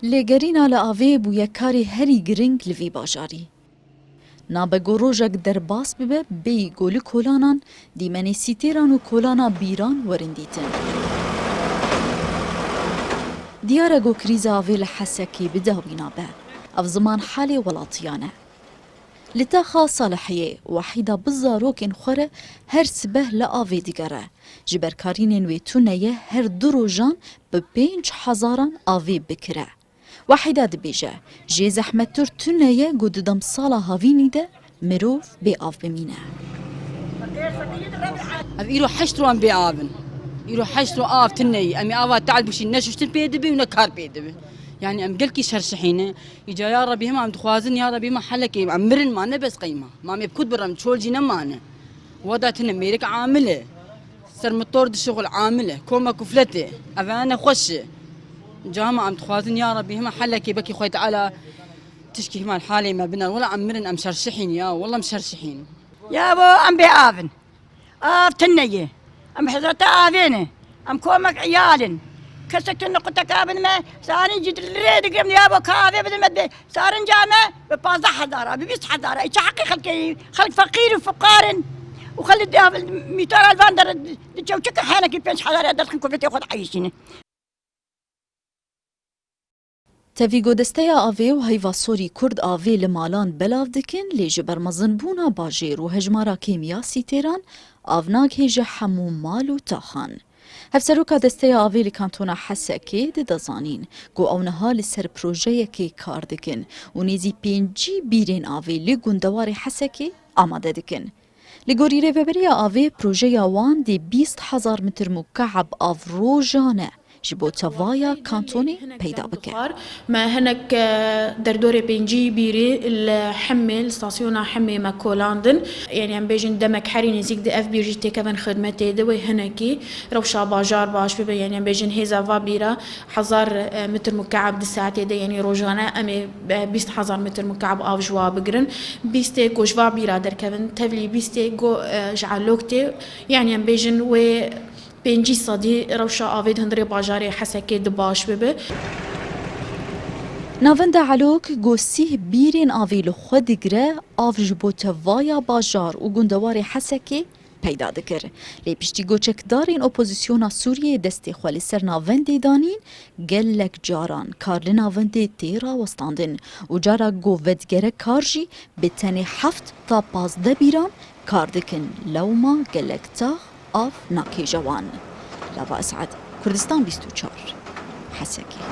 لێگەرینا لە ئاوێ بوویە کاری هەری گرنگ li vî bajarî. Nabe gorojek derbas bibe bêyî golî kolanan, dîmenê sîtêran û kolana bîran werin dîtin. Diyar e got krîza avê li Hesekê bi dawîna be. Ev ziman helê welatiyan e. Li te xa Salihiyê wehîda bi zarokên xwe re her sibeh li avê digere. Ji ber karînên wê tuneye her du rojan bi 5,000 avê bikire. Wehîda dibêje, jê zehmettir tuneye got di demsala havînî de mirov bê av bimîne. Ev îro heşt wan bê avin. îro heşt ro av tuneyî. Em ê ava teal bişîn ne şuştin pê dibe û ne kar pê dibe. Yani em gelkî şerşehîne. Îca ya Rabbi hema em dixwazin ya Rabbi hema helekê em mirin ma ne bes qeyma. Ma em ê bikud birim çol jî nemane. Weda tune mêrik amil e. Ser motor dişiğul amil e. Koma kufletê. Evane xweş e. جامع ام تخوازن يا ربي هما حلكي بكي خوي تعالى تشكي هما الحالي ما بنا ولا عمرن ام شرشحين يا والله مشرشحين يا ابو ام بيافن اف تنيه ام حضرت افينه ام كومك عيال كسكت نقطك ابن ما صار جد الريد قرم يا ابو كافي بدل ما صار جامع ببازح حضاره ببيس حضاره ايش حقي خلق فقير وفقار وخلي ميتار الفاندر تشوشك حالك بينش حضاره دخل كوفيتي خد عايشين Tevî godesteya avê û heyvasorî Kurd avê li malan belav dikin lê ji ber mezinbûna bajêr û hejmara kêmiya sîtêran av naghêje hemû mal û taxan. Hevseroka desteya avê li kantona Hesekê didizanîn ku ew niha li ser projeyekê kar dikin û nêzî 5 bîrên avê li gundewarê Hesekê amade dikin. Li gorî rêveberiya avê projeya wan dê 20,000 metr mukab av rojan e. ji bo tevaya kantonê peyda bike. ما هناك دردوري بنجي بيري الحمل ستاسيونا حمي ما كولاندن يعني عم بيجن دمك حري نزيك دي اف بيجي تكفن خدمتي دوي هناكي روشا باجار باش بيبا يعني عم بيجن هيزا فابيرا 1000 متر مكعب دي ساعتي دي يعني روجانا امي 20,000 متر مكعب اف جوا بقرن بيستي جو جوا بيرا در كفن تفلي بيستي جو جعلوكتي يعني عم بيجن و 5 صدي روشا آوید هندری باجاری حسکی دباش ببه. Navenda Helok gosîh bîrên avê li xwe digire av ji bo tevaya bajar û gundewarê Hesekê peyda dikir. Lê piştî goçekdarên opozisyona Sûriyê destê xwe li ser navendê danîn, gelek caran kar li navendê tê rawestandin û cara govvedgere kar jî bi tenê 7 ta 15 bîran kar dikin lewma gelek tax av nakêje wan. Lava Esad, Kurdistan 24 Hesekê.